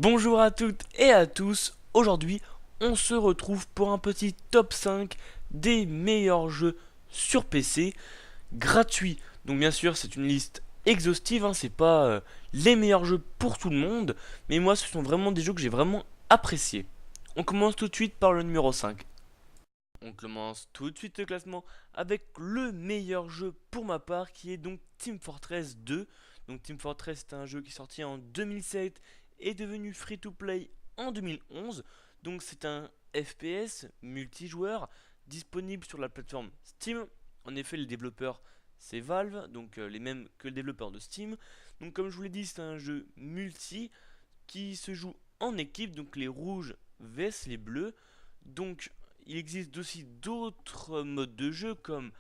Bonjour à toutes et à tous, aujourd'hui on se retrouve pour un petit top 5 des meilleurs jeux sur PC gratuits. Donc bien sûr c'est une liste exhaustive, c'est pas les meilleurs jeux pour tout le monde, mais moi ce sont vraiment des jeux que j'ai vraiment appréciés. On commence tout de suite par le numéro 5. On commence tout de suite le classement avec le meilleur jeu pour ma part qui est donc Team Fortress 2. Donc Team Fortress c'est un jeu qui est sorti en 2007 et est devenu free to play en 2011. Donc c'est un FPS multijoueur disponible sur la plateforme Steam. En effet le développeur c'est Valve, donc les mêmes que le développeur de Steam. Donc comme je vous l'ai dit c'est un jeu multi qui se joue en équipe, donc les rouges vs les bleus. Donc il existe aussi d'autres modes de jeu comme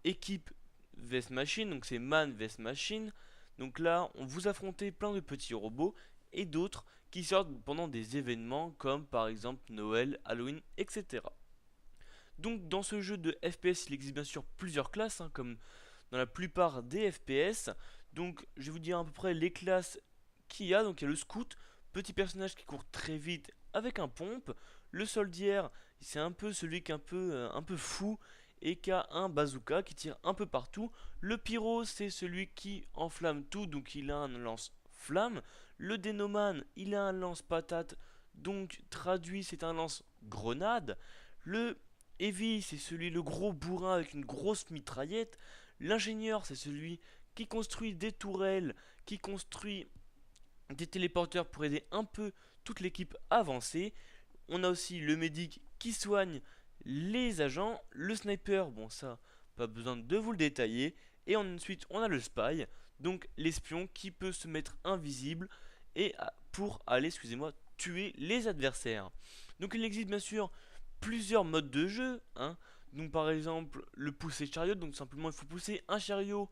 équipe vs machine, donc c'est man vs machine. Donc là, on vous affrontez plein de petits robots et d'autres qui sortent pendant des événements comme par exemple Noël, Halloween, etc. Donc dans ce jeu de FPS, il existe bien sûr plusieurs classes, comme dans la plupart des FPS. Donc je vais vous dire à peu près les classes qu'il y a. Donc il y a le scout, petit personnage qui court très vite avec un pompe. Le soldier, c'est un peu celui qui est un peu fou et qui a un bazooka qui tire un peu partout. Le pyro, c'est celui qui enflamme tout, donc il a un lance-flamme. Le dénoman, il a un lance-patate, donc traduit, c'est un lance-grenade. Le heavy, c'est celui, le gros bourrin avec une grosse mitraillette. L'ingénieur, c'est celui qui construit des tourelles, qui construit des téléporteurs pour aider un peu toute l'équipe à avancer. On a aussi le médic qui soigne les agents, le sniper, bon ça, pas besoin de vous le détailler, et ensuite on a le spy, donc l'espion qui peut se mettre invisible et pour aller, excusez-moi, tuer les adversaires. Donc il existe bien sûr plusieurs modes de jeu, donc par exemple le pousser chariot, donc simplement il faut pousser un chariot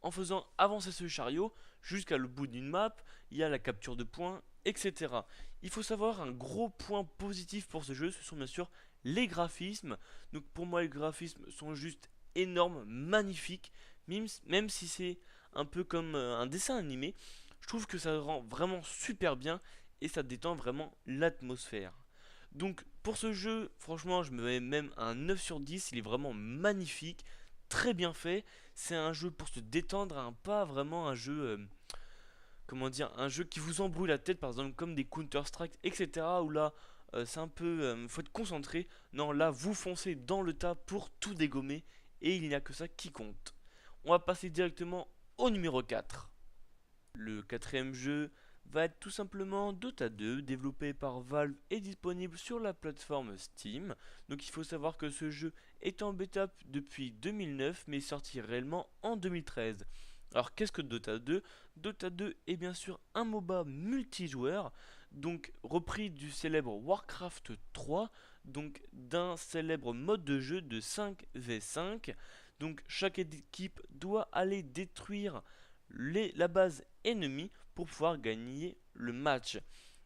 en faisant avancer ce chariot jusqu'à le bout d'une map. Il y a la capture de points, etc. Il faut savoir un gros point positif pour ce jeu, ce sont bien sûr les graphismes. Donc pour moi les graphismes sont juste énormes, magnifiques, même si c'est un peu comme un dessin animé. Je trouve que ça rend vraiment super bien et ça détend vraiment l'atmosphère. Donc pour ce jeu, franchement, je me mets même un 9 sur 10, il est vraiment magnifique, très bien fait. C'est un jeu pour se détendre, pas vraiment un jeu, comment dire, un jeu qui vous embrouille la tête, par exemple comme des Counter-Strike, etc. Où là, c'est un peu, faut être concentré. Non, là, vous foncez dans le tas pour tout dégommer et il n'y a que ça qui compte. On va passer directement au numéro 4. Le quatrième jeu va être tout simplement Dota 2, développé par Valve et disponible sur la plateforme Steam. Donc il faut savoir que ce jeu est en bêta depuis 2009 mais est sorti réellement en 2013. Alors qu'est-ce que Dota 2? Dota 2 est bien sûr un MOBA multijoueur, donc repris du célèbre Warcraft 3, donc d'un célèbre mode de jeu de 5v5. Donc chaque équipe doit aller détruire la base ennemie pour pouvoir gagner le match.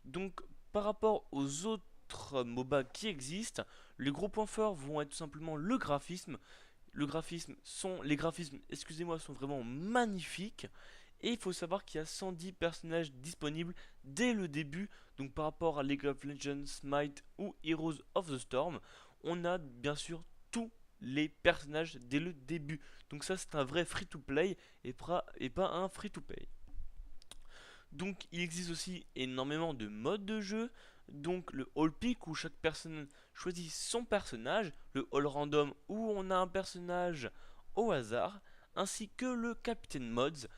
Donc par rapport aux autres MOBA qui existent, les gros points forts vont être tout simplement le graphisme. Les graphismes, excusez-moi, sont vraiment magnifiques. Et il faut savoir qu'il y a 110 personnages disponibles dès le début. Donc par rapport à League of Legends, Smite ou Heroes of the Storm, on a bien sûr tous les personnages dès le début. Donc ça c'est un vrai free-to-play et pas un free-to-pay. Donc il existe aussi énormément de modes de jeu. Donc le All Pick où chaque personne choisit son personnage, le All Random où on a un personnage au hasard, ainsi que le Captain Mods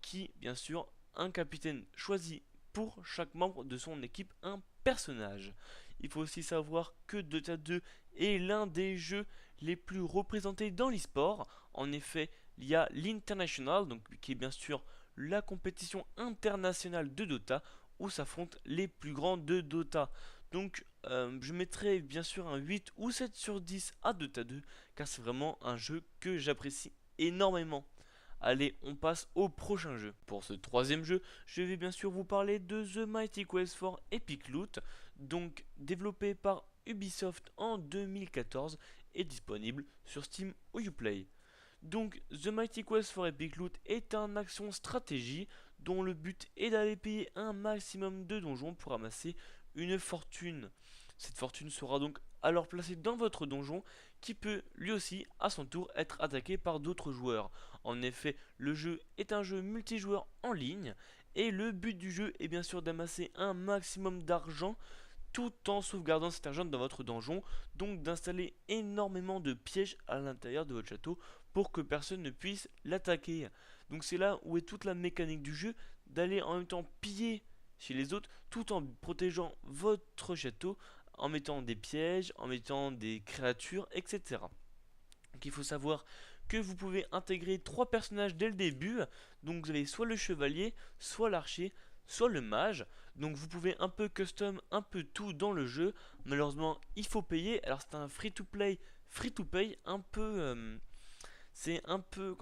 qui, bien sûr, un capitaine choisit pour chaque membre de son équipe un personnage. Il faut aussi savoir que Dota 2 est l'un des jeux les plus représentés dans l'e-sport. En effet, il y a l'International, donc qui est bien sûr la compétition internationale de Dota, où s'affrontent les plus grands de Dota. Donc je mettrai bien sûr un 8 ou 7 sur 10 à Dota 2, car c'est vraiment un jeu que j'apprécie énormément. Allez, on passe au prochain jeu. Pour ce troisième jeu, je vais bien sûr vous parler de The Mighty Quest for Epic Loot, donc développé par Ubisoft en 2014 et disponible sur Steam ou Uplay. Donc The Mighty Quest for Epic Loot est un action stratégie dont le but est d'aller payer un maximum de donjons pour ramasser une fortune. Cette fortune sera donc alors placée dans votre donjon qui peut lui aussi à son tour être attaqué par d'autres joueurs. En effet, le jeu est un jeu multijoueur en ligne et le but du jeu est bien sûr d'amasser un maximum d'argent tout en sauvegardant cet argent dans votre donjon, donc d'installer énormément de pièges à l'intérieur de votre château pour que personne ne puisse l'attaquer. Donc c'est là où est toute la mécanique du jeu, d'aller en même temps piller chez les autres tout en protégeant votre château, en mettant des pièges, en mettant des créatures, etc. Donc il faut savoir que vous pouvez intégrer 3 personnages dès le début, donc vous avez soit le chevalier, soit l'archer, soit le mage, donc vous pouvez un peu custom un peu tout dans le jeu. Malheureusement il faut payer, alors c'est un free to play, free to pay, un peu c'est un peu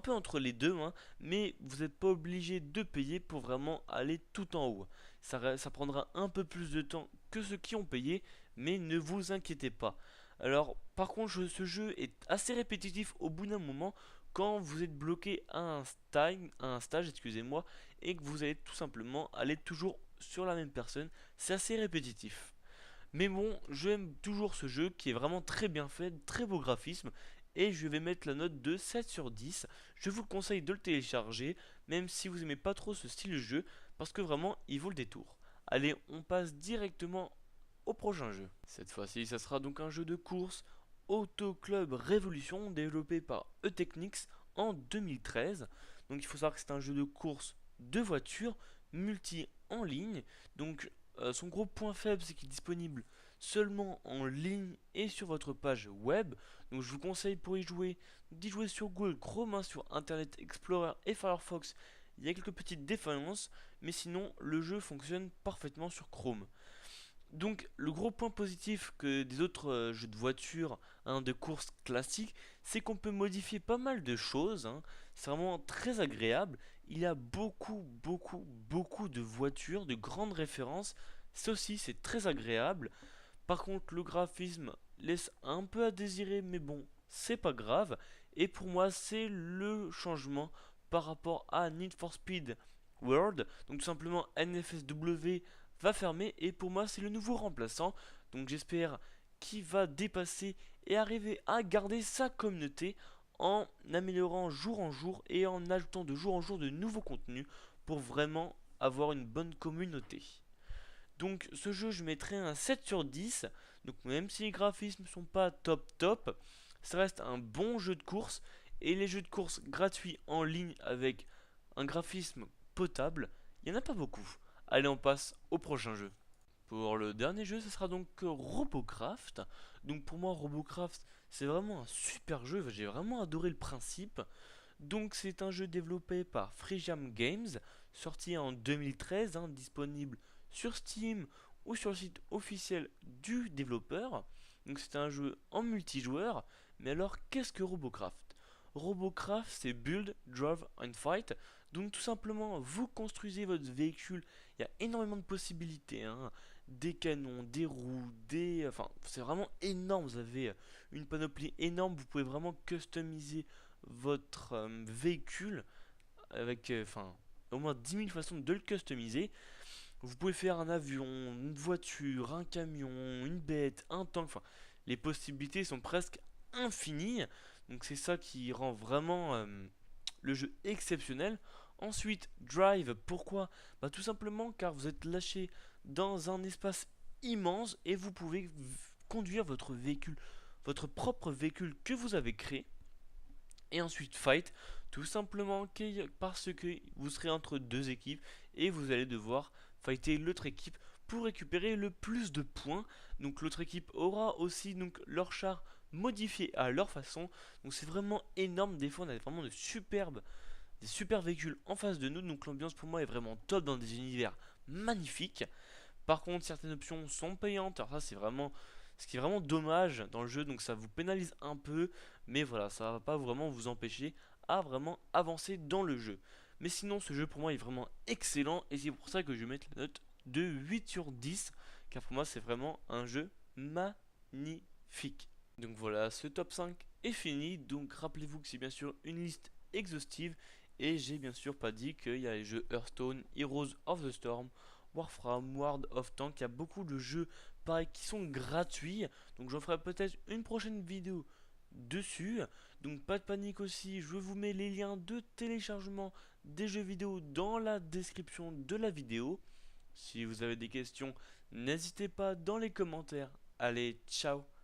entre les deux, hein, mais vous n'êtes pas obligé de payer pour vraiment aller tout en haut. Ça prendra un peu plus de temps que ceux qui ont payé, mais ne vous inquiétez pas. Alors, par contre, ce jeu est assez répétitif au bout d'un moment quand vous êtes bloqué à un stage, excusez-moi, et que vous allez tout simplement aller toujours sur la même personne. C'est assez répétitif. Mais bon, j'aime toujours ce jeu qui est vraiment très bien fait, très beau graphisme. Et je vais mettre la note de 7 sur 10. Je vous conseille de le télécharger, même si vous aimez pas trop ce style de jeu, parce que vraiment il vaut le détour. Allez, on passe directement au prochain jeu. Cette fois-ci, ça sera donc un jeu de course Auto Club Révolution développé par E-Technics en 2013. Donc il faut savoir que c'est un jeu de course de voitures multi en ligne. Donc son gros point faible, c'est qu'il est disponible seulement en ligne et sur votre page web. Donc je vous conseille pour y jouer d'y jouer sur Google Chrome, hein, sur Internet Explorer et Firefox. Il y a quelques petites défaillances, mais sinon le jeu fonctionne parfaitement sur Chrome. Donc le gros point positif que des autres jeux de voiture, hein, de course classiques, c'est qu'on peut modifier pas mal de choses, hein. C'est vraiment très agréable. Il y a beaucoup de voitures, de grandes références. Ça aussi c'est très agréable. Par contre le graphisme laisse un peu à désirer, mais bon, c'est pas grave. Et pour moi c'est le changement par rapport à Need for Speed World. Donc tout simplement NFSW va fermer et pour moi c'est le nouveau remplaçant. Donc j'espère qu'il va dépasser et arriver à garder sa communauté en améliorant jour en jour et en ajoutant de jour en jour de nouveaux contenus pour vraiment avoir une bonne communauté. Donc ce jeu je mettrai un 7 sur 10. Donc même si les graphismes sont pas top, ça reste un bon jeu de course. Et les jeux de course gratuits en ligne avec un graphisme potable, il n'y en a pas beaucoup. Allez, on passe au prochain jeu. Pour le dernier jeu, ce sera donc Robocraft. Donc pour moi, Robocraft, c'est vraiment un super jeu. J'ai vraiment adoré le principe. Donc c'est un jeu développé par Freejam Games, sorti en 2013, hein, disponible sur Steam ou sur le site officiel du développeur. Donc c'est un jeu en multijoueur. Mais alors, qu'est-ce que Robocraft? Robocraft, c'est Build, Drive and Fight. Donc tout simplement, vous construisez votre véhicule. Il y a énormément de possibilités, hein. Des canons, des roues, Enfin, c'est vraiment énorme. Vous avez une panoplie énorme. Vous pouvez vraiment customiser votre véhicule avec au moins 10 000 façons de le customiser. Vous pouvez faire un avion, une voiture, un camion, une bête, un tank. Enfin, les possibilités sont presque infinies. Donc c'est ça qui rend vraiment le jeu exceptionnel. Ensuite, Drive, pourquoi? Bah tout simplement car vous êtes lâché dans un espace immense et vous pouvez conduire votre véhicule, votre propre véhicule que vous avez créé. Et ensuite Fight, tout simplement parce que vous serez entre deux équipes et vous allez devoir fighter l'autre équipe pour récupérer le plus de points. Donc l'autre équipe aura aussi donc leur char modifié à leur façon. Donc c'est vraiment énorme. Des fois on a vraiment des super véhicules en face de nous. Donc l'ambiance pour moi est vraiment top dans des univers magnifiques. Par contre, certaines options sont payantes. Alors ça, c'est vraiment ce qui est vraiment dommage dans le jeu. Donc ça vous pénalise un peu. Mais voilà, ça va pas vraiment vous empêcher à vraiment avancer dans le jeu. Mais sinon, ce jeu pour moi est vraiment excellent. Et c'est pour ça que je vais mettre la note de 8 sur 10. Car pour moi, c'est vraiment un jeu magnifique. Donc voilà, ce top 5 est fini. Donc rappelez-vous que c'est bien sûr une liste exhaustive. Et j'ai bien sûr pas dit qu'il y a les jeux Hearthstone, Heroes of the Storm, Warframe, World of Tanks. Il y a beaucoup de jeux pareil qui sont gratuits. Donc j'en ferai peut-être une prochaine vidéo dessus. Donc pas de panique aussi, je vous mets les liens de téléchargement des jeux vidéo dans la description de la vidéo. Si vous avez des questions, n'hésitez pas dans les commentaires. Allez, ciao!